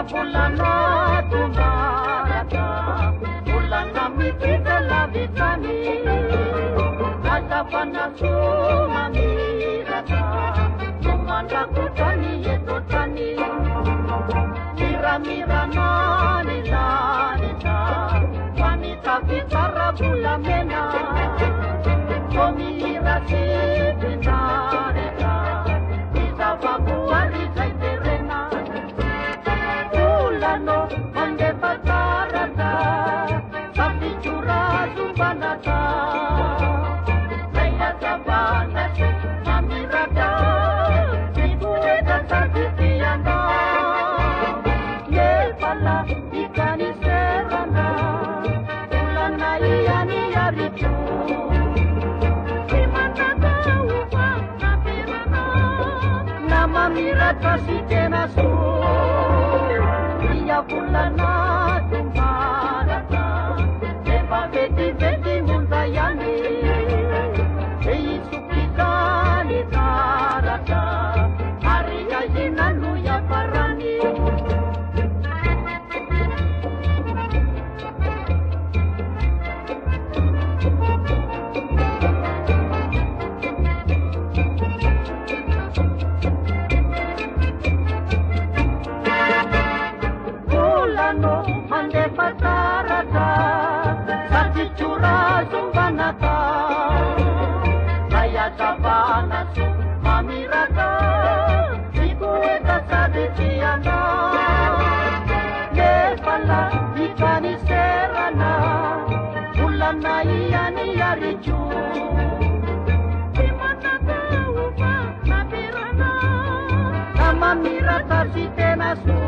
Bulana tumarata, bulana mitita labitani, atapana sumamirata, sumanda kutani yetotani, mira nila nila, wanita bitara bulamena, komira si binareta, isa babuari kaiterena. No, mande patarata, sapi curah sumbanata, saya sabana se mamirata, ibu eda sakitiana, yel pala ikani serana, ulana iani yaritu, imana kaupa napirana, nama mirata si tenasu. Bulana tumarata, leva vedi mundayani, ei sukizani tarata, ariya jinanu ya parani. Mande patarata, sapi curah sumbanata, saya sabana mamirata, ibu eta sadeciana, lepala ikani serana, bulana iani yaricu, imana kaupa napirana, nama mirata si tenasu.